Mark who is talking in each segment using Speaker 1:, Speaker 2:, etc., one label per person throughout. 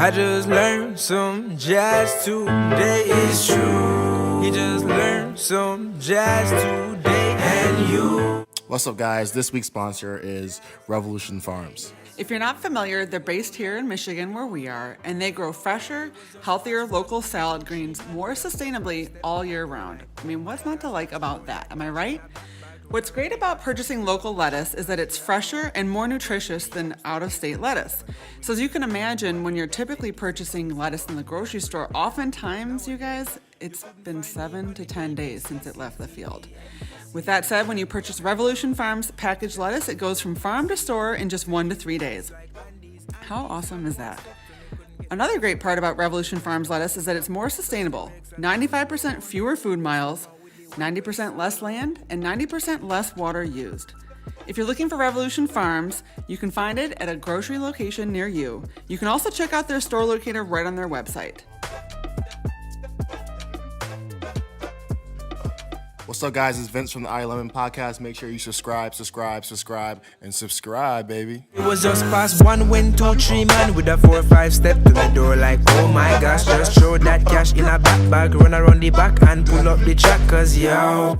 Speaker 1: I just learned some jazz today. It's true. He just learned some jazz today. And you.
Speaker 2: What's up, guys? This week's sponsor is Revolution Farms.
Speaker 3: If you're not familiar, they're based here in Michigan where we are, and they grow fresher, healthier local salad greens more sustainably all year round. I mean, what's not to like about that? Am I right? What's great about purchasing local lettuce is that it's fresher and more nutritious than out-of-state lettuce. So as you can imagine, when you're typically purchasing lettuce in the grocery store, oftentimes, you guys, it's been 7 to 10 days since it left the field. With that said, when you purchase Revolution Farms packaged lettuce, it goes from farm to store in just 1 to 3 days. How awesome is that? Another great part about Revolution Farms lettuce is that it's more sustainable. 95% fewer food miles, 90% less land, and 90% less water used. If you're looking for Revolution Farms, you can find it at a grocery location near you. You can also check out their store locator right on their website.
Speaker 2: What's up, guys? It's Vince from the Irie Lemon Podcast. Make sure you subscribe, and subscribe, baby.
Speaker 1: It was just past 1 when 2, 3 man with a 4 or 5 step to the door like, oh my gosh, just throw that cash in a back bag, run around the back and pull up the track, cause yo.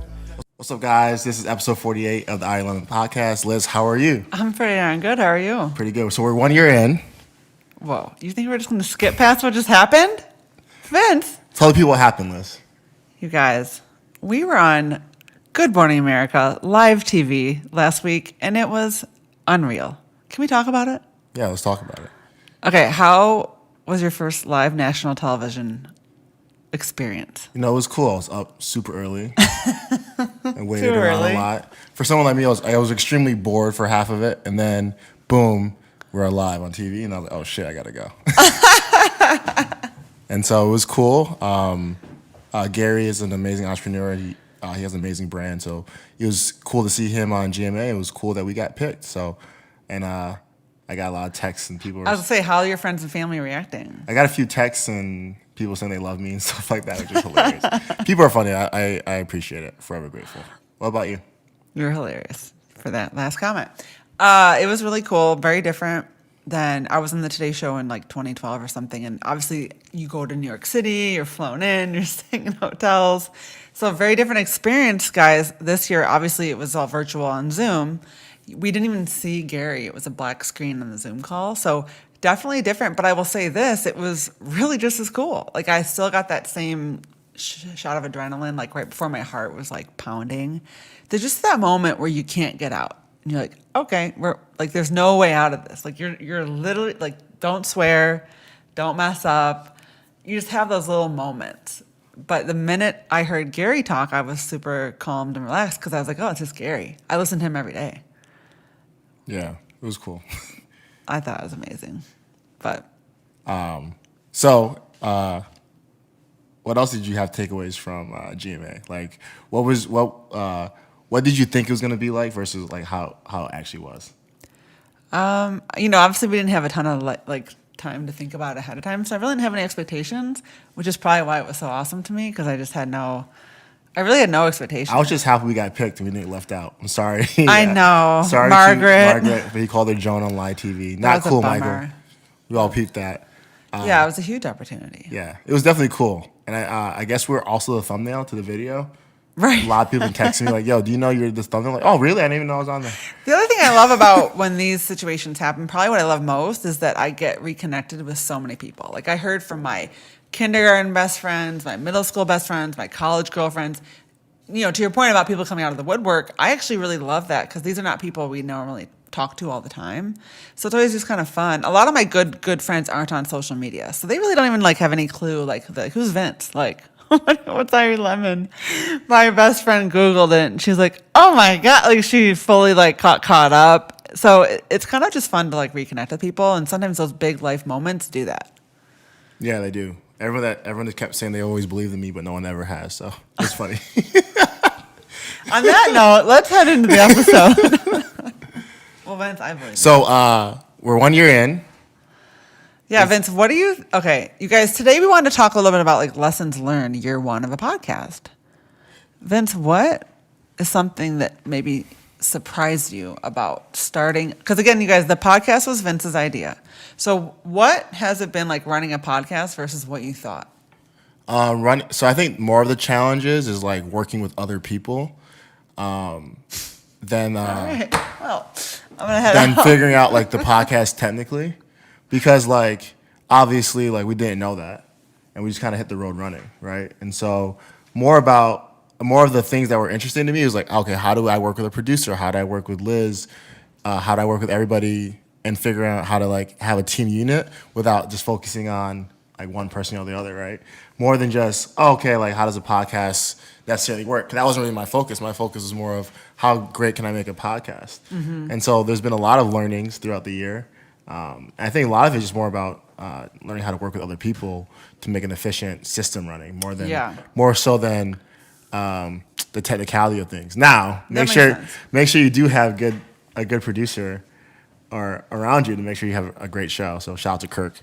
Speaker 2: What's up, guys? This is episode 48 of the Irie Lemon Podcast. Liz, how are you?
Speaker 3: I'm pretty darn good. How are you?
Speaker 2: Pretty good. So we're 1 year in.
Speaker 3: Whoa, you think we're just going to skip past what just happened? Vince.
Speaker 2: Tell the people what happened, Liz.
Speaker 3: You guys, we were on Good Morning America live TV last week, and it was unreal. Can we talk about it?
Speaker 2: Yeah, let's talk about it.
Speaker 3: Okay, how was your first live national television experience?
Speaker 2: You know, it was cool. I was up super early and waited
Speaker 3: Too
Speaker 2: around
Speaker 3: early.
Speaker 2: a lot. For someone like me, I was extremely bored for half of it, and then boom, we're live on TV, and I was like, oh shit, I gotta go. And so it was cool. Gary is an amazing entrepreneur. He has an amazing brand, so it was cool to see him on GMA. It was cool that we got picked. So, and I got a lot of texts and people.
Speaker 3: I was going to say, how are your friends and family reacting?
Speaker 2: I got a few texts and people saying they love me and stuff like that, which is hilarious. People are funny. I appreciate it. Forever grateful. What about you?
Speaker 3: You're hilarious for that last comment. It was really cool, very different than I was in the Today Show in like 2012 or something. And obviously you go to New York City, you're flown in, you're staying in hotels. So a very different experience, guys. This year, obviously it was all virtual on Zoom. We didn't even see Gary. It was a black screen on the Zoom call. So definitely different. But I will say this, it was really just as cool. Like I still got that same shot of adrenaline, like right before my heart was like pounding. There's just that moment where you can't get out. And you're like, okay, we're like, there's no way out of this. Like you're literally like, don't swear, don't mess up. You just have those little moments. But the minute I heard Gary talk, I was super calmed and relaxed because I was like, oh, it's just Gary. I listen to him every day.
Speaker 2: Yeah, it was cool.
Speaker 3: I thought it was amazing. But
Speaker 2: So, what else did you have takeaways from GMA? Like, what did you think it was going to be like versus like how it actually was?
Speaker 3: Obviously we didn't have a ton of like time to think about ahead of time, so I really didn't have any expectations, which is probably why it was so awesome to me because I really had no expectations.
Speaker 2: I was just happy we got picked and we didn't get left out. I'm sorry.
Speaker 3: I know.
Speaker 2: Sorry,
Speaker 3: Margaret,
Speaker 2: but he called her Joan on live TV. Not
Speaker 3: was a
Speaker 2: cool,
Speaker 3: bummer.
Speaker 2: Michael. We all peeped that.
Speaker 3: Yeah, it was a huge opportunity.
Speaker 2: Yeah, it was definitely cool. And I guess we're also the thumbnail to the video.
Speaker 3: Right.
Speaker 2: A lot of people texting me like, yo, do you know you're this thumbnail? Like, oh, really? I didn't even know I was on there.
Speaker 3: The other thing I love about when these situations happen, probably what I love most, is that I get reconnected with so many people. Like I heard from my kindergarten best friends, my middle school best friends, my college girlfriends. To your point about people coming out of the woodwork, I actually really love that because these are not people we normally talk to all the time. So it's always just kind of fun. A lot of my good friends aren't on social media, so they really don't even like have any clue like who's Vince? Like, what's Irie Lemon? My best friend Googled it and she's like, oh my God, like she fully like caught up. So it's kind of just fun to like reconnect with people, and sometimes those big life moments do that.
Speaker 2: Yeah, they do. Everyone that kept saying they always believed in me, but no one ever has. So it's funny.
Speaker 3: On that note, let's head into the episode. Well, Vince, I believe.
Speaker 2: So we're 1 year in.
Speaker 3: Yeah, Vince, okay, you guys, today we wanted to talk a little bit about like lessons learned year one of a podcast. Vince, what is something that maybe surprised you about starting? Because again, you guys, the podcast was Vince's idea. So what has it been like running a podcast versus what you thought?
Speaker 2: So I think more of the challenges is like working with other people. Then
Speaker 3: All right. Well, I'm gonna head
Speaker 2: than
Speaker 3: out.
Speaker 2: figuring out like the podcast technically, because like obviously like we didn't know that, and we just kind of hit the road running, right? And so more of the things that were interesting to me was like, okay, how do I work with a producer? How do I work with Liz? How do I work with everybody and figuring out how to like have a team unit without just focusing on like one person or the other, right? More than just, oh, okay, like how does a podcast necessarily work? 'Cause that wasn't really my focus. My focus was more of how great can I make a podcast? And so there's been a lot of learnings throughout the year. And I think a lot of it is just more about learning how to work with other people to make an efficient system running, more so than the technicality of things. Now,
Speaker 3: That makes sense.
Speaker 2: make sure you do have a good producer or around you to make sure you have a great show. So shout out to Kirk.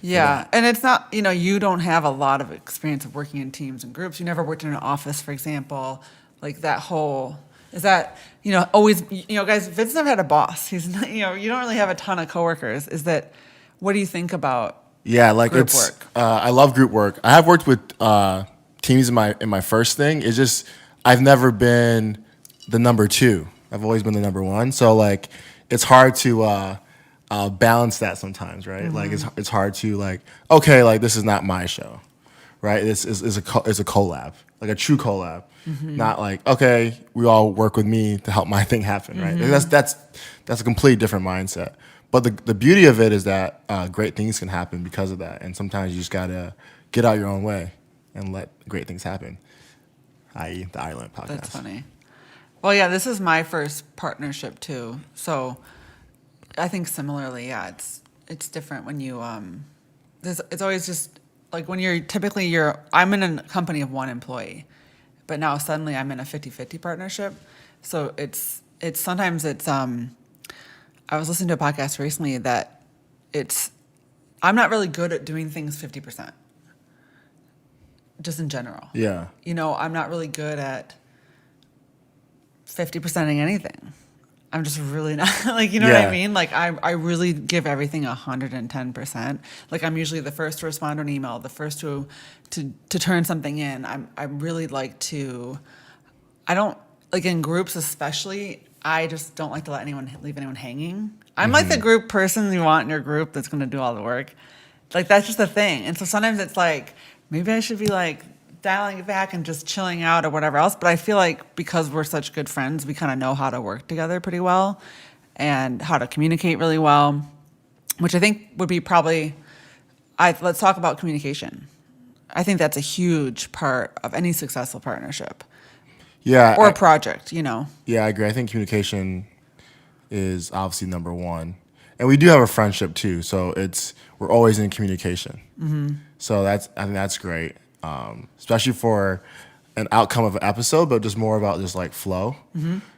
Speaker 3: Yeah, and it's not, you don't have a lot of experience of working in teams and groups. You never worked in an office, for example. Like that whole, is that, always, guys, Vince never had a boss. He's not, you don't really have a ton of coworkers. What do you think about
Speaker 2: Like
Speaker 3: group
Speaker 2: it's,
Speaker 3: work?
Speaker 2: I love group work. I have worked with teams in my first thing. It's just, I've never been the number two. I've always been the number one. So like, it's hard to, balance that sometimes, right? Like it's hard to like, okay, like this is not my show, right? This is a collab, like a true collab, not like, okay, we all work with me to help my thing happen, right? Like that's a completely different mindset. But the beauty of it is that great things can happen because of that, and sometimes you just gotta get out your own way and let great things happen, i.e. the Irie Lemon Podcast.
Speaker 3: That's funny. Well, yeah, this is my first partnership too. So I think similarly, yeah, it's different when you it's always just like when I'm in a company of one employee, but now suddenly I'm in a 50-50 partnership. So it's sometimes I was listening to a podcast recently that I'm not really good at doing things 50%. Just in general.
Speaker 2: Yeah.
Speaker 3: I'm not really good at 50%ing anything. I'm just really not, like, you know what I mean? Like, I really give everything 110%. Like, I'm usually the first to respond to an email, the first to turn something in. I really like to, I don't, like in groups especially, I just don't like to leave anyone hanging. I'm like the group person you want in your group that's going to do all the work. Like, that's just the thing. And so sometimes it's like, maybe I should be like, dialing it back and just chilling out or whatever else. But I feel like because we're such good friends, we kind of know how to work together pretty well and how to communicate really well, which I think would be probably, let's talk about communication. I think that's a huge part of any successful partnership.
Speaker 2: Yeah.
Speaker 3: Or a project,
Speaker 2: Yeah, I agree. I think communication is obviously number one. And we do have a friendship too. So we're always in communication. So I think that's great. Especially for an outcome of an episode, but just more about just like flow.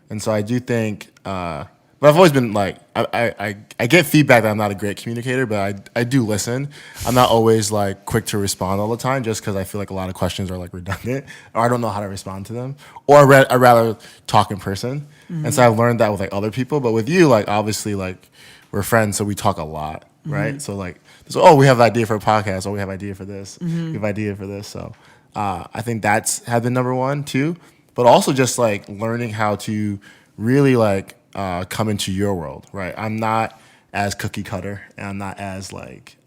Speaker 2: And so I do think, but I've always been like, I get feedback that I'm not a great communicator, but I do listen. I'm not always like quick to respond all the time, just because I feel like a lot of questions are like redundant, or I don't know how to respond to them, or I'd rather talk in person. And so I've learned that with like other people, but with you, like obviously like we're friends, so we talk a lot, right? So like, we have an idea for a podcast, or we have an idea for this, we have an idea for this. So I think that's had been number one too, but also just like learning how to really like come into your world, right? I'm not as cookie cutter, and I'm not as like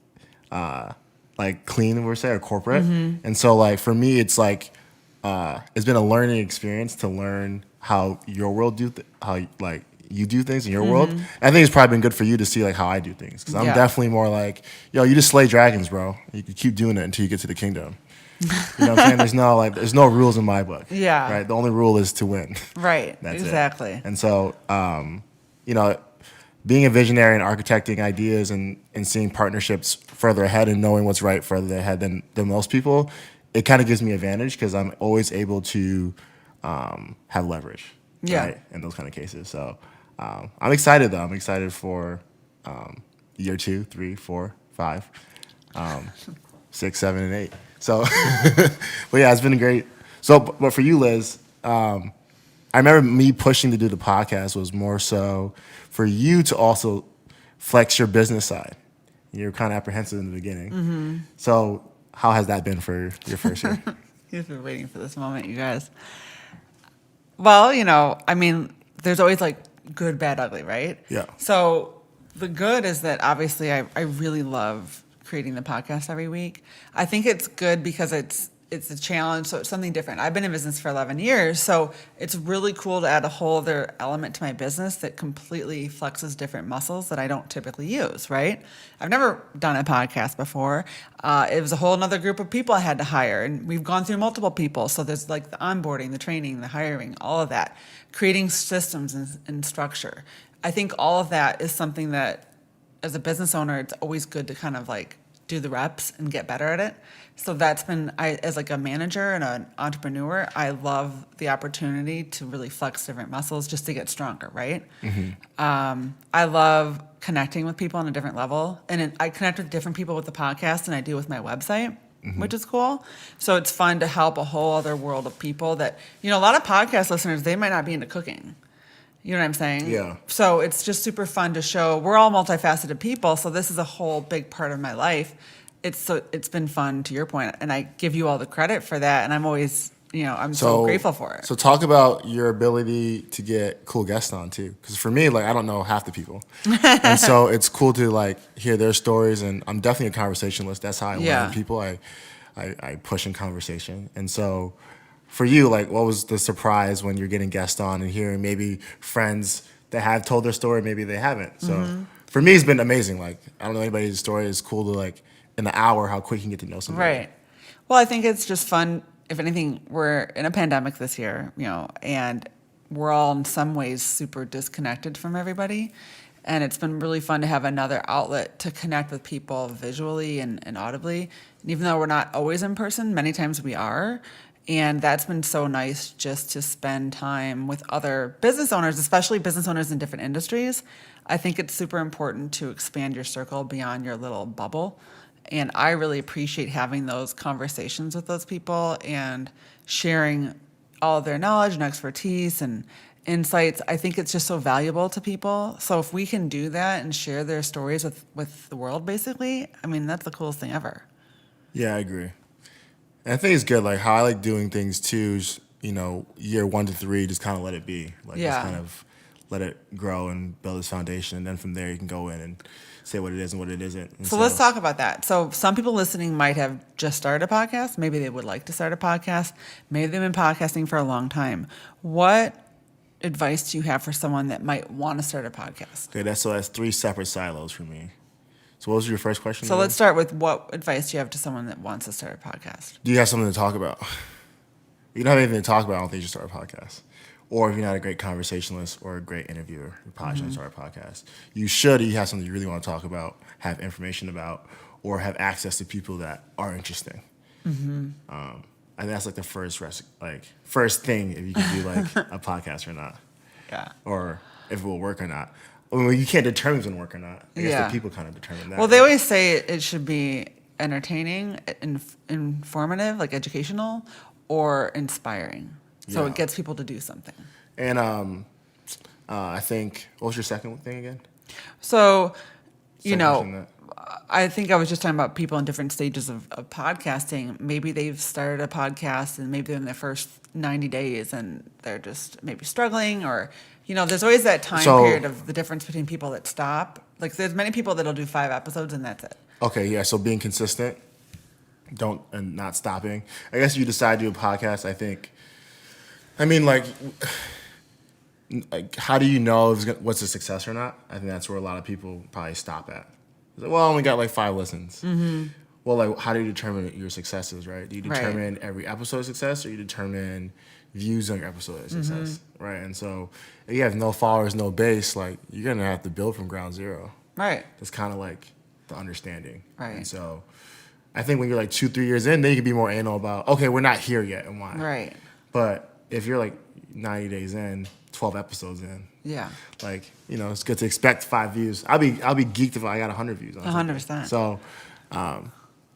Speaker 2: clean, we'll say, or corporate. And so like for me, it's like it's been a learning experience to learn how your world how like you do things in your world. And I think it's probably been good for you to see like how I do things, because I'm definitely more like, you just slay dragons, bro. You can keep doing it until you get to the kingdom. You know what I'm saying? There's no rules in my book.
Speaker 3: Yeah.
Speaker 2: Right. The only rule is to win.
Speaker 3: Right.
Speaker 2: That's
Speaker 3: exactly.
Speaker 2: it. And so, being a visionary and architecting ideas and seeing partnerships further ahead and knowing what's right further ahead than most people, it kind of gives me advantage, because I'm always able to have leverage.
Speaker 3: Yeah.
Speaker 2: Right, in those kind of cases. So I'm excited though. I'm excited for year 2, 3, 4, 5, 6, 7, and 8. So, but yeah, it's been great. So, but for you, Liz, I remember me pushing to do the podcast was more so for you to also flex your business side. You're kind of apprehensive in the beginning. Mm-hmm. So how has that been for your first year?
Speaker 3: You've been waiting for this moment, you guys. Well, I mean, there's always like good, bad, ugly, right?
Speaker 2: Yeah.
Speaker 3: So the good is that obviously I really love creating the podcast every week. I think it's good because it's a challenge, so it's something different. I've been in business for 11 years, so it's really cool to add a whole other element to my business that completely flexes different muscles that I don't typically use, right? I've never done a podcast before. It was a whole other group of people I had to hire, and we've gone through multiple people. So there's like the onboarding, the training, the hiring, all of that, creating systems and structure. I think all of that is something that, as a business owner, it's always good to kind of like do the reps and get better at it. So that's been, as like a manager and an entrepreneur, I love the opportunity to really flex different muscles just to get stronger, right? Mm-hmm. I love connecting with people on a different level. And I connect with different people with the podcast than I do with my website, mm-hmm. which is cool. So it's fun to help a whole other world of people that, a lot of podcast listeners, they might not be into cooking. You know what I'm saying?
Speaker 2: Yeah.
Speaker 3: So it's just super fun to show. We're all multifaceted people, so this is a whole big part of my life. It's been fun, to your point, and I give you all the credit for that, and I'm always, I'm so grateful for it.
Speaker 2: So talk about your ability to get cool guests on too, because for me, like I don't know half the people, and so it's cool to like hear their stories, and I'm definitely a conversationalist. That's how I learn people. I push in conversation, and so. For you, like, what was the surprise when you're getting guests on and hearing maybe friends that have told their story, maybe they haven't? So mm-hmm. for me, it's been amazing. Like, I don't know anybody's story. It's cool to, like, in an hour, how quick you can get to know somebody.
Speaker 3: Right. Well, I think it's just fun. If anything, we're in a pandemic this year, and we're all in some ways super disconnected from everybody. And it's been really fun to have another outlet to connect with people visually and audibly. And even though we're not always in person, many times we are. And that's been so nice just to spend time with other business owners, especially business owners in different industries. I think it's super important to expand your circle beyond your little bubble. And I really appreciate having those conversations with those people and sharing all of their knowledge and expertise and insights. I think it's just so valuable to people. So if we can do that and share their stories with the world, basically, I mean, that's the coolest thing ever.
Speaker 2: Yeah, I agree. And I think it's good, like how I like doing things too is, year 1 to 3, just kind of let it be. Like just kind of let it grow and build its foundation. And then from there you can go in and say what it is and what it isn't. And
Speaker 3: so let's talk about that. So some people listening might have just started a podcast. Maybe they would like to start a podcast. Maybe they've been podcasting for a long time. What advice do you have for someone that might want to start a podcast?
Speaker 2: Okay, that's 3 separate silos for me. So what was your first question?
Speaker 3: So let's start with what advice do you have to someone that wants to start a podcast?
Speaker 2: Do you have something to talk about? If you don't have anything to talk about, I don't think you should start a podcast. Or if you're not a great conversationalist or a great interviewer, you probably shouldn't start a podcast. You should, if you have something you really want to talk about, have information about, or have access to people that are interesting. Mm-hmm. I think that's like the first thing if you can do like a podcast or not.
Speaker 3: Yeah.
Speaker 2: Or if it will work or not. Well, you can't determine if it's going to work or not. I guess the people kind of determine that.
Speaker 3: Well, they always say it should be entertaining, informative, like educational, or inspiring. So it gets people to do something.
Speaker 2: And I think, what was your second thing again?
Speaker 3: So, I think I was just talking about people in different stages of podcasting. Maybe they've started a podcast and maybe they're in their first 90 days and they're just maybe struggling or, there's always that time period of the difference between people that stop. Like there's many people that'll do 5 episodes and that's it. Okay, yeah. So being consistent, and not stopping. I guess if you decide to do a podcast, how do you know what's a success or not? I think that's where a lot of people probably stop at. Like, well, I only got 5 listens. Mm-hmm. Well, how do you determine your successes, right? Do you determine every episode of success or you determine views on your episode of success, right? And so if you have no followers, no base, you're going to have to build from ground zero. Right. That's kind of the understanding. Right. And so I think when you're 2-3 years in, then you can be more anal about, okay, we're not here yet and why. Right. But if you're 90 days in, 12 episodes in. Yeah. It's good to expect 5 views. I'll be geeked if I got 100 views on 100%. So,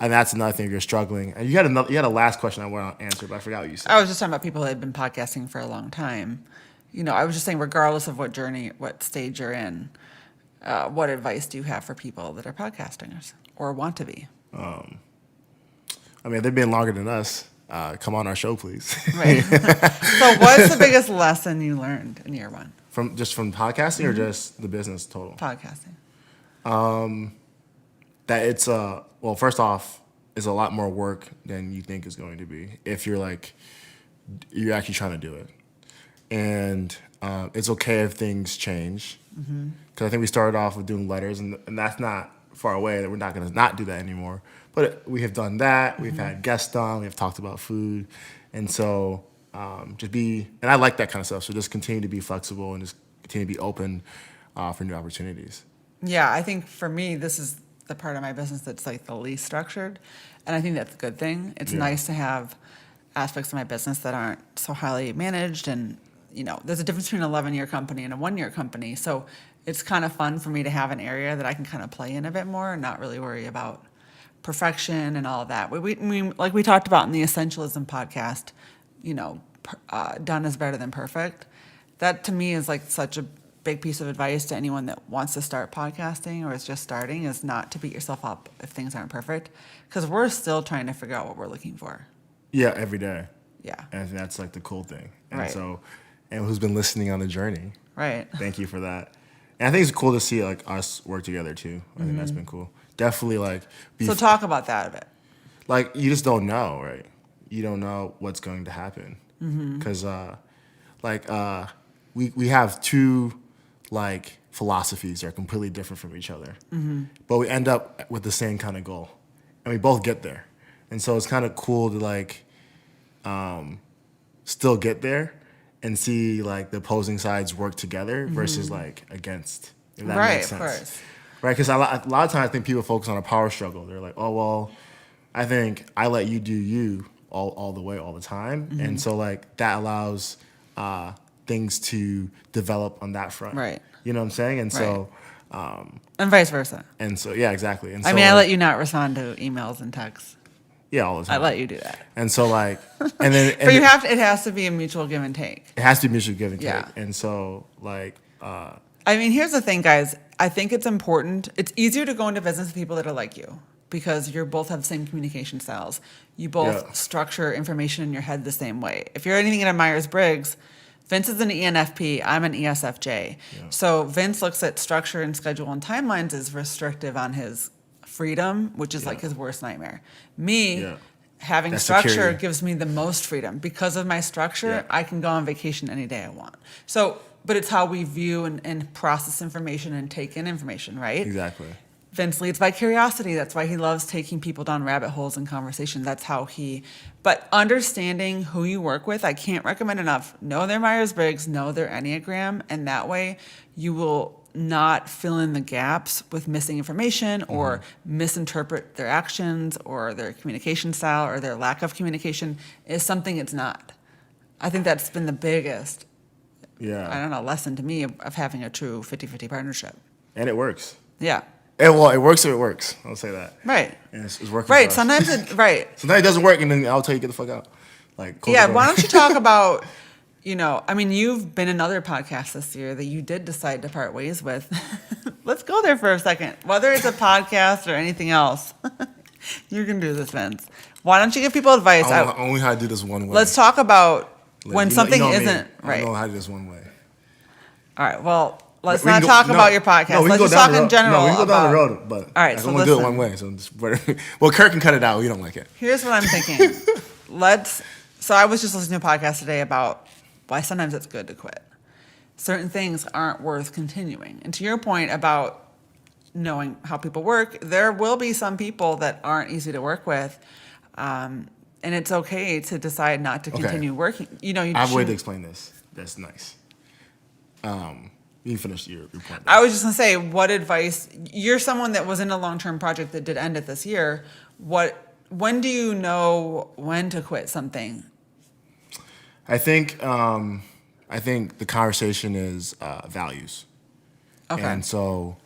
Speaker 3: and that's another thing if you're struggling. And you had a last question I want to answer, but I forgot what you said. I was just talking about people that have been podcasting for a long time. I was just saying, regardless of what stage you're in, what advice do you have for people that are podcasters or want to be?
Speaker 2: I mean, they've been longer than us. Come on our show, please.
Speaker 3: Right. So what's the biggest lesson you learned in year one?
Speaker 2: From podcasting or just the business total?
Speaker 3: Podcasting.
Speaker 2: That it's well, first off, it's a lot more work than you think it's going to be if you're actually trying to do it. And it's okay if things change. Because I think we started off with doing letters, and that's not far away, that we're not going to not do that anymore. But we have done that. We've had guests on. We've talked about food. And so and I like that kind of stuff. So just continue to be flexible and just continue to be open for new opportunities.
Speaker 3: Yeah, I think for me, this is the part of my business that's like the least structured. And I think that's a good thing. It's nice to have aspects of my business that aren't so highly managed. And, there's a difference between an 11-year company and a 1-year company. So it's kind of fun for me to have an area that I can kind of play in a bit more and not really worry about perfection and all of that. Like we talked about in the Essentialism podcast, done is better than perfect. That to me is like such a big piece of advice to anyone that wants to start podcasting or is just starting, is not to beat yourself up if things aren't perfect, because we're still trying to figure out what we're looking for.
Speaker 2: Yeah, every day.
Speaker 3: Yeah.
Speaker 2: And I think that's like the cool thing. And
Speaker 3: Right.
Speaker 2: so, and who's been listening on the journey.
Speaker 3: Right.
Speaker 2: Thank you for that. And I think it's cool to see like us work together too. I think that's been cool. Definitely like
Speaker 3: So talk about that a bit.
Speaker 2: like you just don't know, right? You don't know what's going to happen because we have two like philosophies that are completely different from each other, but we end up with the same kind of goal, and we both get there. And so it's kind of cool to like still get there and see like the opposing sides work together versus like against. If that
Speaker 3: Right,
Speaker 2: makes
Speaker 3: of
Speaker 2: sense.
Speaker 3: course.
Speaker 2: Right, because a lot of times I think people focus on a power struggle. They're like, oh, well, I think I let you do you all the way, all the time. And so, like, that allows things to develop on that front.
Speaker 3: Right.
Speaker 2: You know what I'm saying? And so...
Speaker 3: And vice versa.
Speaker 2: And so, yeah, exactly. And so,
Speaker 3: I mean, I let you not respond to emails and texts.
Speaker 2: Yeah, all the time.
Speaker 3: I let you do that.
Speaker 2: And so, like... And then...
Speaker 3: But you have to, it has to be a mutual give and take.
Speaker 2: It has to be mutual give and take.
Speaker 3: Yeah.
Speaker 2: And so, like...
Speaker 3: I mean, here's the thing, guys. I think it's important. It's easier to go into business with people that are like you because you both have the same communication styles. You both structure information in your head the same way. If you're anything in a Myers-Briggs, Vince is an ENFP. I'm an ESFJ. Yeah. So Vince looks at structure and schedule and timelines as restrictive on his freedom, which is like his worst nightmare. Me, having
Speaker 2: That's
Speaker 3: structure
Speaker 2: security.
Speaker 3: gives me the most freedom. Because of my structure, I can go on vacation any day I want. So... But it's how we view and process information and take in information, right?
Speaker 2: Exactly.
Speaker 3: Vince leads by curiosity. That's why he loves taking people down rabbit holes in conversation. That's how but understanding who you work with, I can't recommend enough. Know their Myers-Briggs, know their Enneagram, and that way you will not fill in the gaps with missing information or misinterpret their actions or their communication style or their lack of communication is something it's not. I think that's been the biggest lesson to me of having a true 50-50 partnership.
Speaker 2: And it works.
Speaker 3: Yeah.
Speaker 2: It works if it works. I'll say that.
Speaker 3: Right.
Speaker 2: And it's working.
Speaker 3: Right.
Speaker 2: For us.
Speaker 3: Sometimes
Speaker 2: Sometimes it doesn't work, and then I'll tell you, get the fuck out. Like,
Speaker 3: yeah. Why don't you talk about, I mean, you've been in other podcasts this year that you did decide to part ways with. Let's go there for a second. Whether it's a podcast or anything else, you can do this, Vince. Why don't you give people advice?
Speaker 2: I only how to do this one way.
Speaker 3: Let's talk about when something isn't right.
Speaker 2: I don't know how to do this one way.
Speaker 3: All right. Well, let's not talk about your podcast.
Speaker 2: No,
Speaker 3: let's just talk in general.
Speaker 2: No, we can go down the road, but
Speaker 3: all right,
Speaker 2: I
Speaker 3: so
Speaker 2: don't want to do it one way. So well, Kirk can cut it out. We don't like it.
Speaker 3: Here's what I'm thinking. So I was just listening to a podcast today about why sometimes it's good to quit. Certain things aren't worth continuing. And to your point about knowing how people work, there will be some people that aren't easy to work with. And it's okay to decide not to continue working. I
Speaker 2: have a way to explain this. That's nice. You can finish your point.
Speaker 3: I was just going to say, what advice... You're someone that was in a long-term project that did end it this year. When do you know when to quit something?
Speaker 2: I think the conversation is values. Okay. And so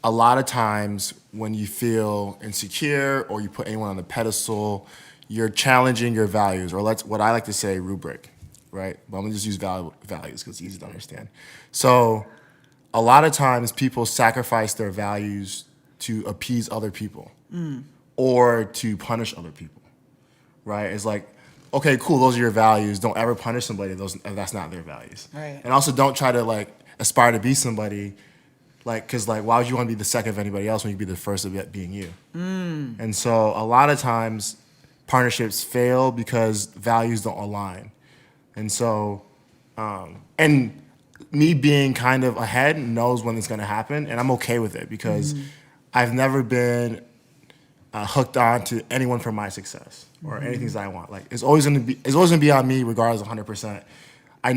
Speaker 2: a lot of times when you feel insecure or you put anyone on a pedestal, you're challenging your values, or what I like to say, rubric. right? But I'm gonna just use values because it's easy to understand. So a lot of times people sacrifice their values to appease other people or to punish other people, right? It's like, okay, cool, those are your values. Don't ever punish somebody if that's not their values.
Speaker 3: Right.
Speaker 2: And also don't try to like aspire to be somebody, like, because like, why would you want to be the second of anybody else when you could be the first of it being you? And so a lot of times partnerships fail because values don't align. And so, and me being kind of ahead knows when it's going to happen, and I'm okay with it because I've never been hooked on to anyone for my success or anything that I want. Like it's always going to be on me regardless, 100%. I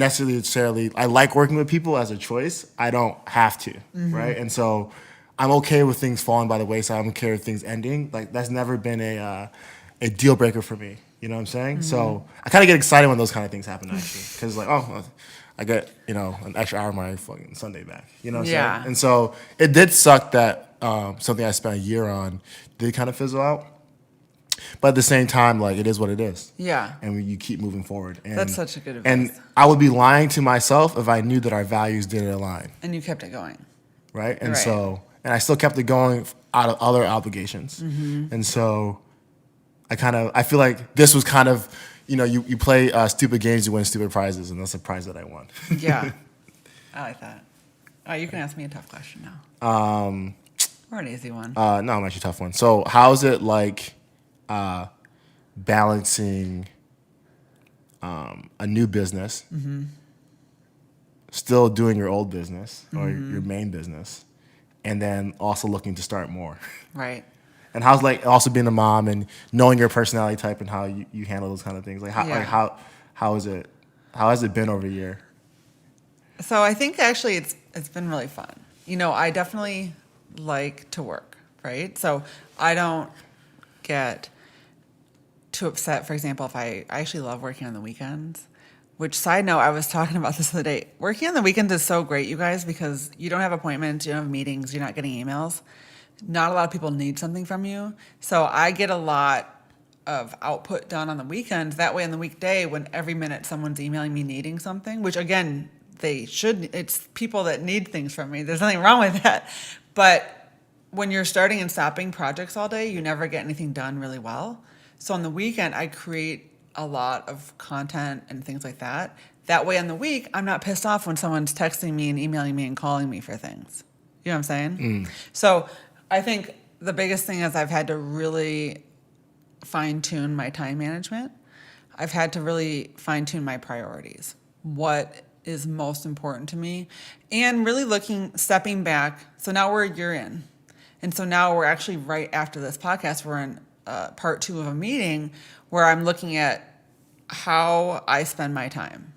Speaker 2: I like working with people as a choice. I don't have to, right? And so I'm okay with things falling by the wayside. I'm okay with things ending. Like that's never been a deal breaker for me. You know what I'm saying? So I kind of get excited when those kind of things happen actually, because like, oh, I get an extra hour of my fucking Sunday back. You know what I'm saying? And so it did suck that something I spent a year on did kind of fizzle out. But at the same time, like it is what it is.
Speaker 3: Yeah.
Speaker 2: And you keep moving forward. And,
Speaker 3: That's such a good advice.
Speaker 2: And I would be lying to myself if I knew that our values didn't align.
Speaker 3: And you kept it going.
Speaker 2: Right? And
Speaker 3: Right.
Speaker 2: so, and I still kept it going out of other obligations. And so I feel like this was kind of, you play stupid games, you win stupid prizes, and that's a prize that I won.
Speaker 3: Yeah. I like that. All right, you can ask me a tough question now. Or an easy one.
Speaker 2: No, I'm actually a tough one. So how is it like balancing a new business, still doing your old business or your main business, and then also looking to start more?
Speaker 3: Right.
Speaker 2: And how's like also being a mom and knowing your personality type and how you handle those kind of things? Like how has it been over the year?
Speaker 3: So I think actually it's been really fun. I definitely like to work, right? So I don't get too upset, for example, if I actually love working on the weekends, which, side note, I was talking about this the other day. Working on the weekends is so great, you guys, because you don't have appointments, you don't have meetings, you're not getting emails. Not a lot of people need something from you. So I get a lot of output done on the weekends. That way on the weekday, when every minute someone's emailing me needing something, which again, it's people that need things from me. There's nothing wrong with that. But when you're starting and stopping projects all day, you never get anything done really well. So on the weekend, I create a lot of content and things like that. That way on the week, I'm not pissed off when someone's texting me and emailing me and calling me for things. You know what I'm saying? So I think the biggest thing is I've had to really fine-tune my time management. I've had to really fine-tune my priorities. What is most important to me? And really stepping back. So now we're a year in. And so now we're actually right after this podcast, we're in part 2 of a meeting where I'm looking at how I spend my time.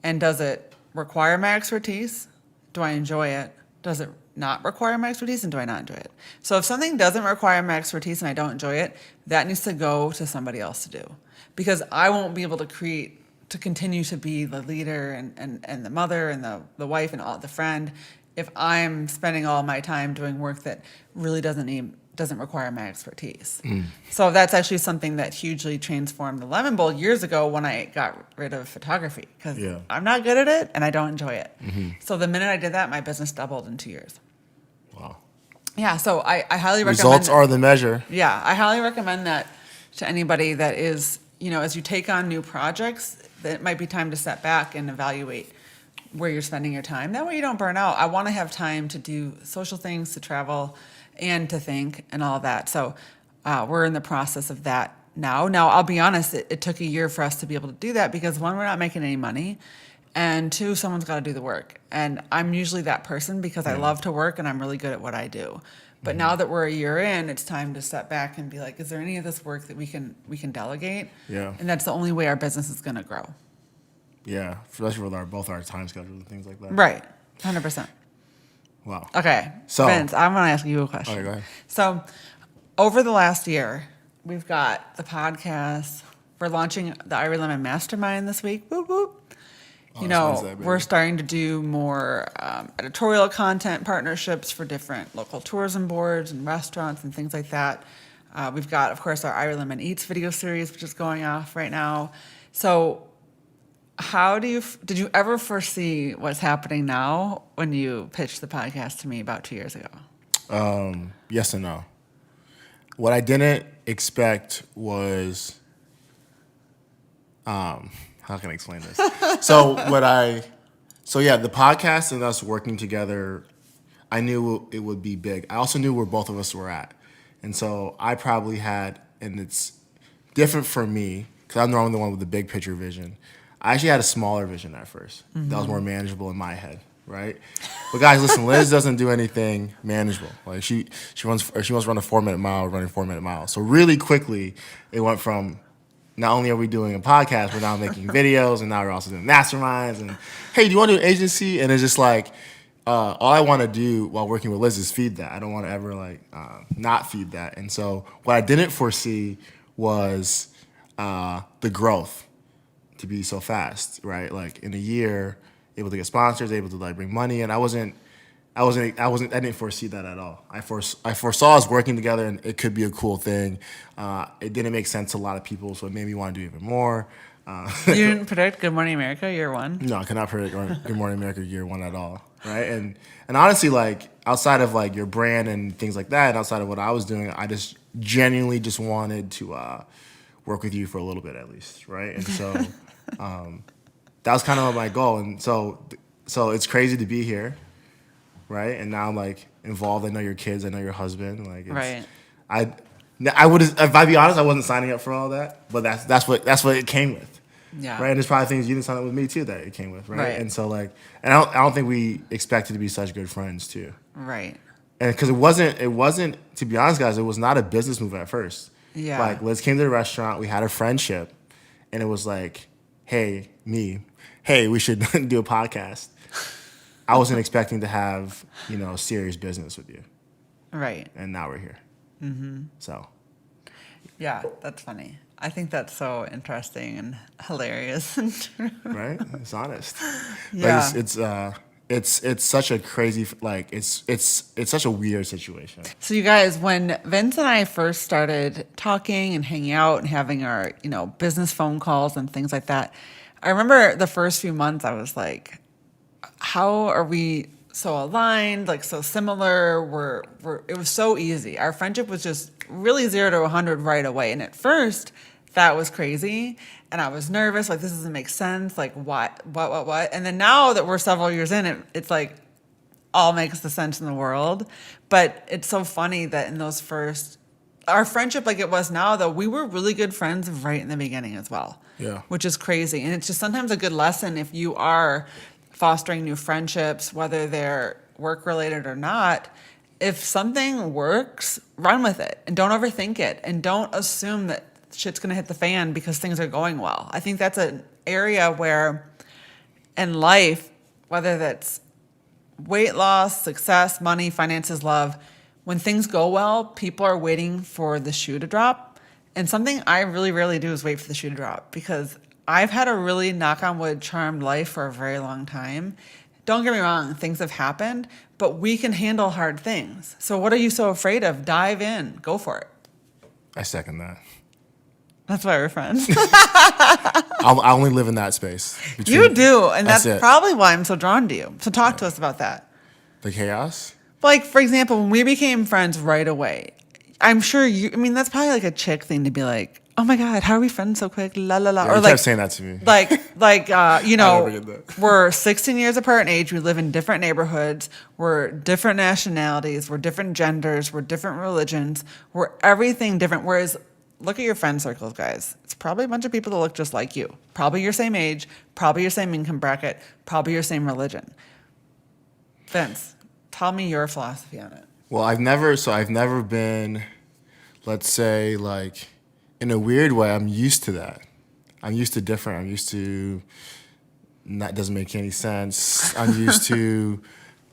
Speaker 3: And does it require my expertise? Do I enjoy it? Does it not require my expertise, and do I not enjoy it? So if something doesn't require my expertise and I don't enjoy it, that needs to go to somebody else to do. Because I won't be able to continue to be the leader and the mother and the wife and the friend if I'm spending all my time doing work that really doesn't require my expertise. So that's actually something that hugely transformed the Lemon Bowl years ago when I got rid of photography, because I'm not good at it and I don't enjoy it. So the minute I did that, my business doubled in 2 years.
Speaker 2: Wow.
Speaker 3: Yeah, so I highly recommend
Speaker 2: Results are the measure.
Speaker 3: Yeah, I highly recommend that to anybody that is, as you take on new projects, that it might be time to step back and evaluate where you're spending your time. That way you don't burn out. I want to have time to do social things, to travel, and to think and all of that. So we're in the process of that now. Now, I'll be honest, it took a year for us to be able to do that because, one, we're not making any money, and two, someone's got to do the work. And I'm usually that person because I love to work and I'm really good at what I do. But now that we're a year in, it's time to step back and be like, is there any of this work that we can delegate? Yeah. And that's the only way our business is going to grow.
Speaker 2: Yeah, especially with both our time schedules and things like that.
Speaker 3: Right, 100%.
Speaker 2: Wow.
Speaker 3: Okay, so Vince, I'm going to ask you a question.
Speaker 2: Okay, go ahead.
Speaker 3: So over the last year, we've got the podcast. We're launching the Irie Lemon Mastermind this week. Whoop, whoop. We're starting to do more editorial content partnerships for different local tourism boards and restaurants and things like that. We've got, of course, our Irie Lemon Eats video series, which is going off right now. So Did you ever foresee what's happening now when you pitched the podcast to me about 2 years ago?
Speaker 2: Yes and no. What I didn't expect was, how can I explain this? So the podcast and us working together, I knew it would be big. I also knew where both of us were at. And so I probably had, and it's different for me, because I'm normally the one with the big picture vision. I actually had a smaller vision at first. That was more manageable in my head, right? But guys, listen, Liz doesn't do anything manageable. Like she wants to run a 4-minute mile, running 4-minute miles. So really quickly, it went from not only are we doing a podcast, we're now making videos, and now we're also doing masterminds. And hey, do you want to do an agency? And it's just like, all I want to do while working with Liz is feed that. I don't want to ever not feed that. And so what I didn't foresee was the growth to be so fast, right? Like in a year, able to get sponsors, able to bring money, and I didn't foresee that at all. I foresaw us working together, and it could be a cool thing. It didn't make sense to a lot of people, so it made me want to do even more.
Speaker 3: You didn't predict Good Morning America year one?
Speaker 2: No, I cannot predict Good Morning America year one at all, right? And honestly, outside of your brand and things like that, and outside of what I was doing, I just genuinely just wanted to work with you for a little bit at least, right? And so that was kind of my goal. And so it's crazy to be here, right? And now I'm involved. I know your kids. I know your husband.
Speaker 3: Right.
Speaker 2: I would, if I be honest, I wasn't signing up for all that, but that's what it came with.
Speaker 3: Yeah.
Speaker 2: Right. And there's probably things you didn't sign up with me too that it came with. Right.
Speaker 3: Right.
Speaker 2: And so and I don't think we expected to be such good friends too.
Speaker 3: Right.
Speaker 2: And because it wasn't, to be honest, guys, it was not a business move at first.
Speaker 3: Yeah.
Speaker 2: Liz came to the restaurant, we had a friendship, and it was hey, we should do a podcast. I wasn't expecting to have, serious business with you.
Speaker 3: Right.
Speaker 2: And now we're here. Mm-hmm. So.
Speaker 3: Yeah, that's funny. I think that's so interesting and hilarious.
Speaker 2: Right? It's honest.
Speaker 3: Yeah.
Speaker 2: It's such a crazy, it's such a weird situation.
Speaker 3: So you guys, when Vince and I first started talking and hanging out and having our, business phone calls and things like that, I remember the first few months I was like, how are we so aligned, so similar? It was so easy. Our friendship was just really 0 to 100 right away. And at first, that was crazy. And I was nervous, this doesn't make sense. What? And then now that we're several years in, it's all makes the sense in the world. But it's so funny that in those our friendship like it was now, though, we were really good friends right in the beginning as well.
Speaker 2: Yeah.
Speaker 3: Which is crazy. And it's just sometimes a good lesson if you are fostering new friendships, whether they're work-related or not. If something works, run with it and don't overthink it and don't assume that shit's going to hit the fan because things are going well. I think that's an area where in life, whether that's weight loss, success, money, finances, love, when things go well, people are waiting for the shoe to drop. And something I really rarely do is wait for the shoe to drop because I've had a really, knock on wood, charmed life for a very long time. Don't get me wrong, things have happened, but we can handle hard things. So what are you so afraid of? Dive in. Go for it.
Speaker 2: I second that.
Speaker 3: That's why we're friends.
Speaker 2: I only live in that space.
Speaker 3: You do, and that's
Speaker 2: it.
Speaker 3: probably why I'm so drawn to you. So talk to us about that.
Speaker 2: The chaos?
Speaker 3: For example, when we became friends right away, I'm sure that's probably a chick thing to be like, oh my God, how are we friends so quick? La la la.
Speaker 2: Yeah, or you kept saying that to me.
Speaker 3: We're 16 years apart in age. We live in different neighborhoods. We're different nationalities. We're different genders. We're different religions. We're everything different. Whereas, look at your friend circles, guys. It's probably a bunch of people that look just like you. Probably your same age. Probably your same income bracket. Probably your same religion. Vince, tell me your philosophy on it.
Speaker 2: Well, I've never been, let's say, in a weird way, I'm used to that. I'm used to different. I'm used to that doesn't make any sense. I'm used to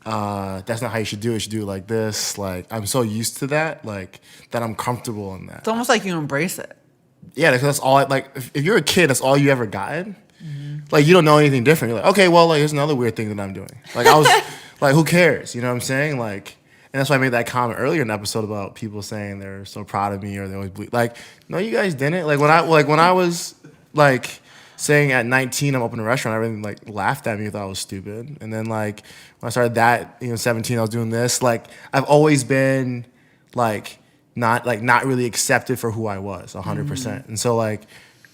Speaker 2: that's not how you should do it. You should do it like this. I'm so used to that, that I'm comfortable in that.
Speaker 3: It's almost like you embrace it.
Speaker 2: Yeah, because that's all. If you're a kid, that's all you ever gotten. Mm-hmm. You don't know anything different. You're like, okay, well, here's another weird thing that I'm doing. I was who cares? You know what I'm saying? And that's why I made that comment earlier in the episode about people saying they're so proud of me or they always believe. No, you guys didn't. When I was saying at 19 I'm opening a restaurant, everyone like laughed at me, thought I was stupid. And then like when I started that, 17, I was doing this. Like I've always been like not really accepted for who I was 100%. And so like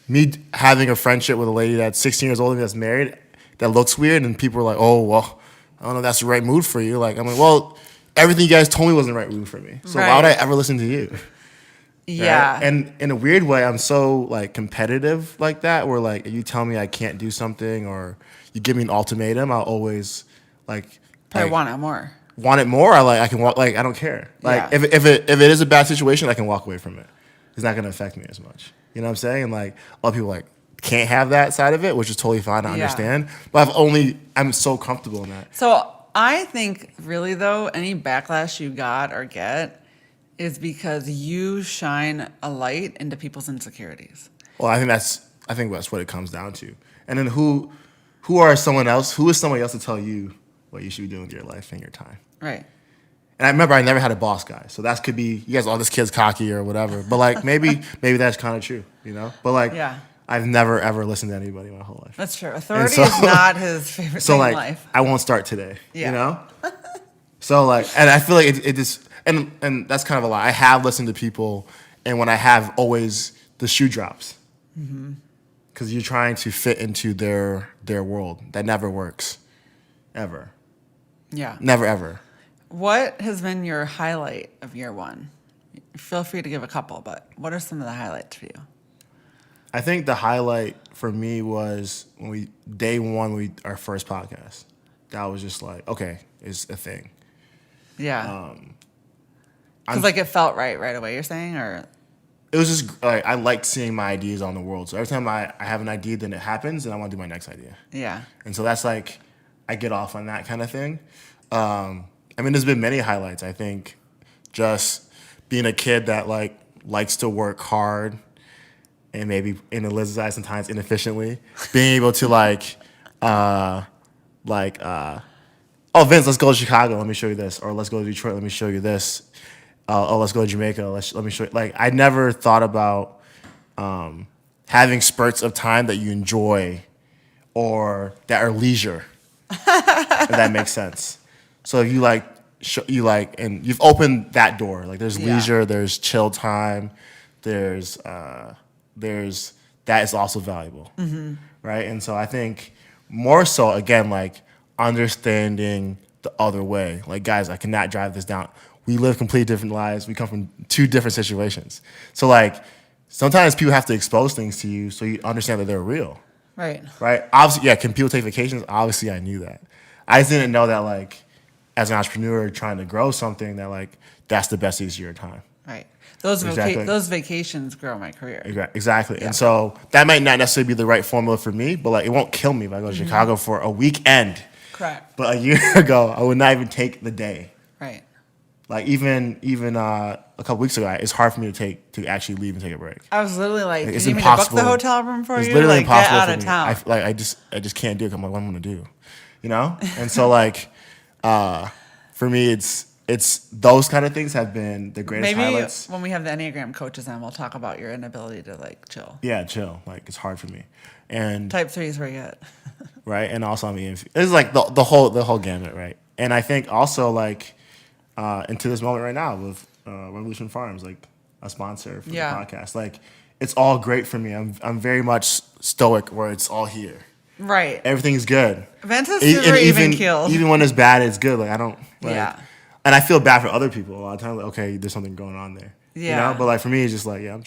Speaker 2: me having a friendship with a lady that's 16 years older than me that's married, that looks weird, and people are like, oh, well, I don't know if that's the right mood for you. Like, I'm like, well, everything you guys told me wasn't the right mood for me. So why would I ever listen to you?
Speaker 3: Yeah.
Speaker 2: Right? And in a weird way, I'm so like competitive like that, where like if you tell me I can't do something or you give me an ultimatum, I'll always like
Speaker 3: I want it more.
Speaker 2: Want it more? I can walk, like I don't care. Like if it is a bad situation, I can walk away from it. It's not gonna affect me as much. You know what I'm saying? And like a lot of people like can't have that side of it, which is totally fine. I understand. But I'm so comfortable in that.
Speaker 3: So I think really though, any backlash you got or get is because you shine a light into people's insecurities.
Speaker 2: Well, I think that's what it comes down to. And then who is someone else to tell you what you should be doing with your life and your time?
Speaker 3: Right.
Speaker 2: And I remember I never had a boss guy. So that could be, you guys, this kid's cocky or whatever. But like maybe that's kind of true, But like I've never ever listened to anybody my whole life.
Speaker 3: That's true. Authority is not his favorite thing in life.
Speaker 2: I won't start today, So like, and I feel like it just, and that's kind of a lie. I have listened to people, and when I have, always the shoe drops. Because you're trying to fit into their world. That never works. Ever.
Speaker 3: Yeah.
Speaker 2: Never, ever.
Speaker 3: What has been your highlight of year one? Feel free to give a couple, but what are some of the highlights for you?
Speaker 2: I think the highlight for me was when day one, our first podcast. That was just like, okay, it's a thing.
Speaker 3: Yeah. Because like it felt right away, you're saying? Or
Speaker 2: it was just like, I like seeing my ideas on the world. So every time I have an idea, then it happens, and I want to do my next idea.
Speaker 3: Yeah.
Speaker 2: And so that's like, I get off on that kind of thing. I mean, there's been many highlights. I think just being a kid that like likes to work hard and maybe in Elizabeth's eyes sometimes inefficiently, being able to oh, Vince, let's go to Chicago. Let me show you this. Or let's go to Detroit. Let me show you this. Let's go to Jamaica. Let me show you. Like, I never thought about having spurts of time that you enjoy or that are leisure. If that makes sense. So if and you've opened that door. Like there's leisure, there's chill time, there's that is also valuable, right? And so I think more so again like understanding the other way. Like guys, I cannot drive this down. We live completely different lives. We come from two different situations. So like sometimes people have to expose things to you so you understand that they're real.
Speaker 3: Right.
Speaker 2: Right. Obviously, can people take vacations? Obviously, I knew that. I just didn't know that like as an entrepreneur trying to grow something that like that's the best use of your time.
Speaker 3: Right. Those vacations grow my career.
Speaker 2: Exactly. Yeah. And so that might not necessarily be the right formula for me, but like it won't kill me if I go to Chicago for a weekend.
Speaker 3: Correct.
Speaker 2: But a year ago, I would not even take the day.
Speaker 3: Right.
Speaker 2: Like even a couple weeks ago, it's hard for me to actually leave and take a break.
Speaker 3: I was literally like,
Speaker 2: it's
Speaker 3: do you mean to book the hotel room for
Speaker 2: it's
Speaker 3: you?
Speaker 2: Literally
Speaker 3: like,
Speaker 2: impossible
Speaker 3: get out of town.
Speaker 2: I just can't do it. I'm like, what am I gonna do? And so like, for me, it's those kind of things have been the greatest highlights.
Speaker 3: Maybe when we have the Enneagram coaches on, we'll talk about your inability to like chill.
Speaker 2: Yeah, chill. Like it's hard for me. And
Speaker 3: type 3 is where you get.
Speaker 2: Right, and also it's like the whole gamut, right? And I think also like into this moment right now with Revolution Farms, like a sponsor for the podcast, like it's all great for me. I'm very much stoic where it's all here.
Speaker 3: Right.
Speaker 2: Everything's good.
Speaker 3: Ventus super even keeled.
Speaker 2: Even when it's bad, it's good. Like I don't. Like, and I feel bad for other people a lot of times. Like, okay, there's something going on there.
Speaker 3: Yeah.
Speaker 2: But like for me, it's just like I'm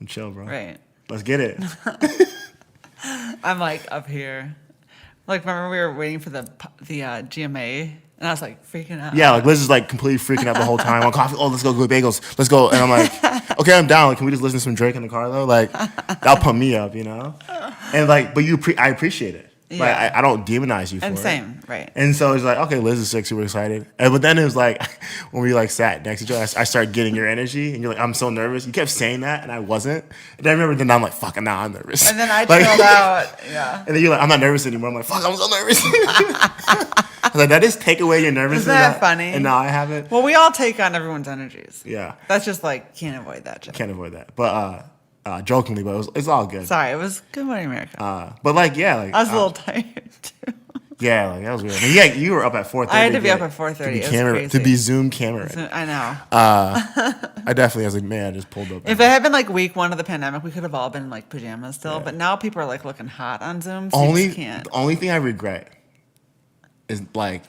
Speaker 2: chill, bro.
Speaker 3: Right.
Speaker 2: Let's get it.
Speaker 3: I'm like up here. Like remember we were waiting for the GMA. And I was like freaking out.
Speaker 2: Yeah, like Liz is like completely freaking out the whole time on coffee. Oh, let's go bagels. Let's go. And I'm like, okay, I'm down. Like, can we just listen to some Drake in the car though? Like, that'll pump me up, And like, but I appreciate it. Yeah. Like, I don't demonize you for it.
Speaker 3: And same, right.
Speaker 2: And so it's like, okay, Liz is sick, super excited. But then it was like, when we like sat next to each other, I started getting your energy, and you're like, I'm so nervous. You kept saying that, and I wasn't. And I remember then I'm like, fuck, now I'm nervous.
Speaker 3: And then I chilled out, yeah.
Speaker 2: And then you're like, I'm not nervous anymore. I'm like, fuck, I'm so nervous. I was like, that just take away your nervousness.
Speaker 3: Isn't that funny?
Speaker 2: And now I have it.
Speaker 3: Well, we all take on everyone's energies.
Speaker 2: Yeah.
Speaker 3: That's just like, can't avoid that.
Speaker 2: Can't avoid that. But jokingly, but it's all good.
Speaker 3: Sorry, it was Good Morning America.
Speaker 2: But like, yeah, like
Speaker 3: I was a little tired too.
Speaker 2: yeah, like that was weird. I mean, yeah, you were up at 4:30.
Speaker 3: I had to be up at 4:30. It was crazy.
Speaker 2: To be Zoom camera.
Speaker 3: I know.
Speaker 2: I definitely was like, man, I just pulled up.
Speaker 3: If it had been like week 1 of the pandemic, we could have all been in like pajamas still. But now people are like looking hot on Zoom. So you just can't.
Speaker 2: The only thing I regret is like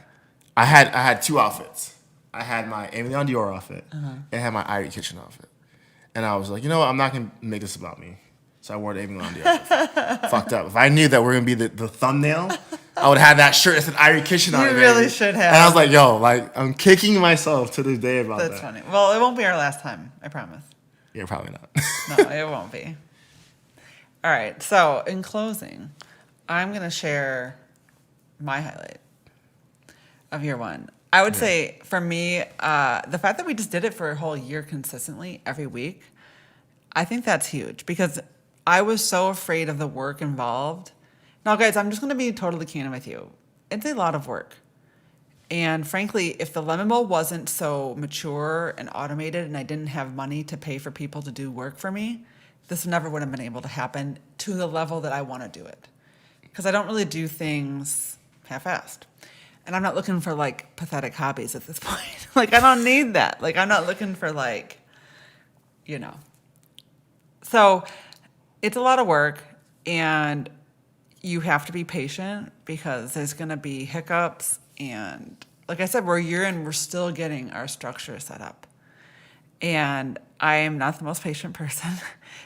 Speaker 2: I had 2 outfits. I had my Amy Leon Dior outfit and I had my Irie Kitchen outfit. And I was like, you know what? I'm not gonna make this about me. So I wore the Amy Leon Dior outfit. Fucked up. If I knew that we're gonna be the thumbnail, I would have that shirt that said Irie Kitchen on it.
Speaker 3: You really should have.
Speaker 2: And I was like, yo, like I'm kicking myself to this day about that.
Speaker 3: That's funny. Well, it won't be our last time. I promise.
Speaker 2: Yeah, probably not.
Speaker 3: No, it won't be. All right. So in closing, I'm gonna share my highlight of year 1. I would say for me, the fact that we just did it for a whole year consistently every week, I think that's huge because I was so afraid of the work involved. Now, guys, I'm just going to be totally candid with you. It's a lot of work. And frankly, if the Lemon Bowl wasn't so mature and automated and I didn't have money to pay for people to do work for me, this never would have been able to happen to the level that I want to do it. Because I don't really do things half-assed. And I'm not looking for like pathetic hobbies at this point. Like I don't need that. Like I'm not looking for like, you know. So it's a lot of work and you have to be patient because there's going to be hiccups. And like I said, we're a year in, we're still getting our structure set up. And I am not the most patient person.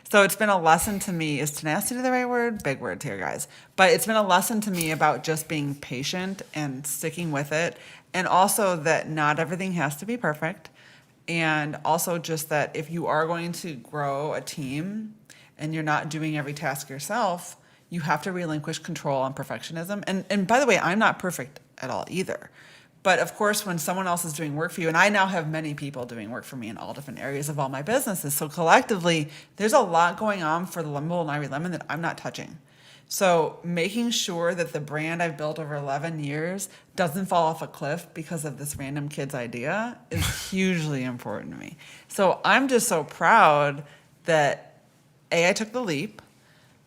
Speaker 3: So it's been a lesson to me. Is tenacity the right word? Big words here, guys. But it's been a lesson to me about just being patient and sticking with it. And also that not everything has to be perfect. And also just that if you are going to grow a team and you're not doing every task yourself, you have to relinquish control on perfectionism. And by the way, I'm not perfect at all either. But of course, when someone else is doing work for you, and I now have many people doing work for me in all different areas of all my businesses. So collectively, there's a lot going on for the Lemon Bowl and Irie Lemon that I'm not touching. So making sure that the brand I've built over 11 years doesn't fall off a cliff because of this random kid's idea is hugely important to me. So I'm just so proud that I took the leap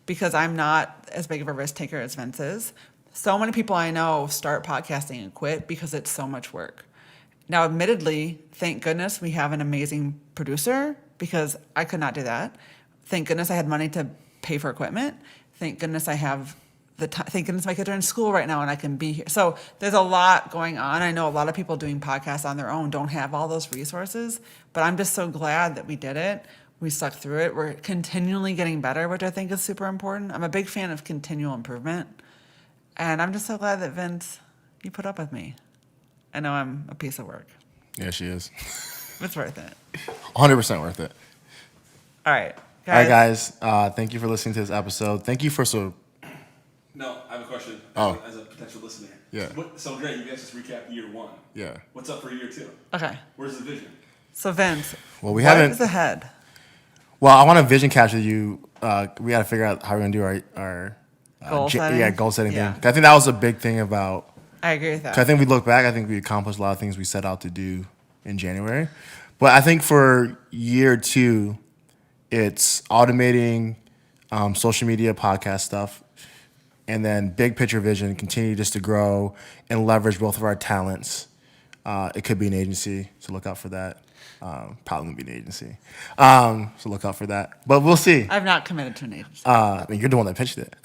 Speaker 3: because I'm not as big of a risk taker as Vince is. So many people I know start podcasting and quit because it's so much work. Now, admittedly, thank goodness we have an amazing producer because I could not do that. Thank goodness I had money to pay for equipment. Thank goodness I have the time. Thank goodness my kids are in school right now and I can be here. So there's a lot going on. I know a lot of people doing podcasts on their own don't have all those resources, but I'm just so glad that we did it. We stuck through it. We're continually getting better, which I think is super important. I'm a big fan of continual improvement. And I'm just so glad that Vince, you put up with me. I know I'm a piece of work.
Speaker 2: Yeah, she is.
Speaker 3: It's worth it.
Speaker 2: 100% worth it.
Speaker 3: All right, guys.
Speaker 2: All right, guys. Thank you for listening to this episode. Thank you for
Speaker 4: No, I have a question as a potential listener.
Speaker 2: Yeah.
Speaker 4: So great, you guys just recap year 1.
Speaker 2: Yeah.
Speaker 4: What's up for year 2?
Speaker 3: Okay.
Speaker 4: Where's the vision?
Speaker 3: So Vince,
Speaker 2: Well, we
Speaker 3: what
Speaker 2: haven't.
Speaker 3: is ahead?
Speaker 2: Well, I want to vision capture you. We got to figure out how we're gonna do our
Speaker 3: Goal setting?
Speaker 2: Yeah, goal setting
Speaker 3: Yeah.
Speaker 2: thing. I think that was a big thing about.
Speaker 3: I agree with that.
Speaker 2: 'Cause I think we look back. I think we accomplished a lot of things we set out to do in January, but I think for year 2, it's automating social media, podcast stuff, and then big picture vision. Continue just to grow and leverage both of our talents. It could be an agency, so look out for that. Probably won't be an agency, so look out for that. But we'll see.
Speaker 3: I've not committed to an agency.
Speaker 2: I mean, you're the one that pitched it.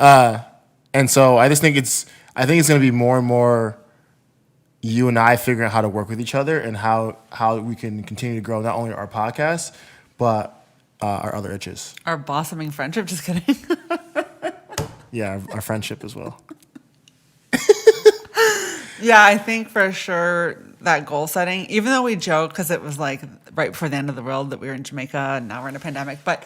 Speaker 2: And so I just think it's going to be more and more you and I figuring out how to work with each other and how we can continue to grow not only our podcast, but our other itches.
Speaker 3: Our blossoming friendship, just kidding.
Speaker 2: Yeah, our friendship as well.
Speaker 3: Yeah, I think for sure that goal setting, even though we joke because it was like right before the end of the world that we were in Jamaica and now we're in a pandemic, but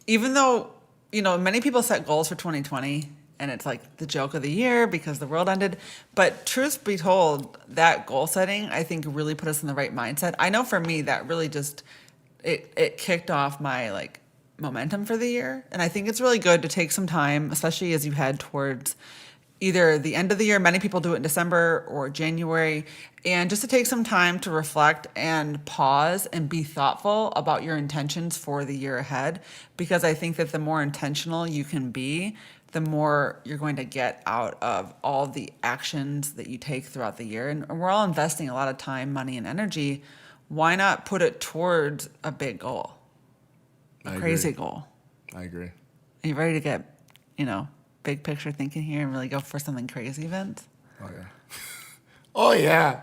Speaker 3: even though, many people set goals for 2020 and it's like the joke of the year because the world ended, but truth be told, that goal setting, I think really put us in the right mindset. I know for me that really just, it kicked off my like momentum for the year. And I think it's really good to take some time, especially as you head towards either the end of the year, many people do it in December or January, and just to take some time to reflect and pause and be thoughtful about your intentions for the year ahead. Because I think that the more intentional you can be, the more you're going to get out of all the actions that you take throughout the year. And we're all investing a lot of time, money, and energy. Why not put it towards a big goal, a crazy goal?
Speaker 2: I agree.
Speaker 3: Are you ready to get, big picture thinking here and really go for something crazy, Vince?
Speaker 2: Oh, yeah. Oh, yeah.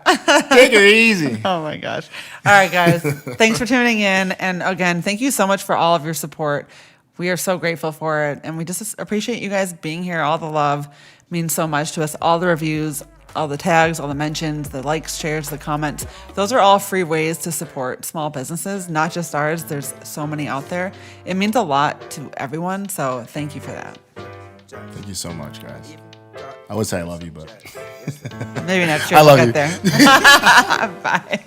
Speaker 2: Take it easy.
Speaker 3: Oh, my gosh. All right, guys. Thanks for tuning in. And again, thank you so much for all of your support. We are so grateful for it. And we just appreciate you guys being here. All the love means so much to us. All the reviews, all the tags, all the mentions, the likes, shares, the comments. Those are all free ways to support small businesses, not just ours. There's so many out there. It means a lot to everyone. So thank you for that.
Speaker 2: Thank you so much, guys. I would say I love you, but
Speaker 3: maybe next year
Speaker 2: I love
Speaker 3: we'll
Speaker 2: you.
Speaker 3: get there. Bye.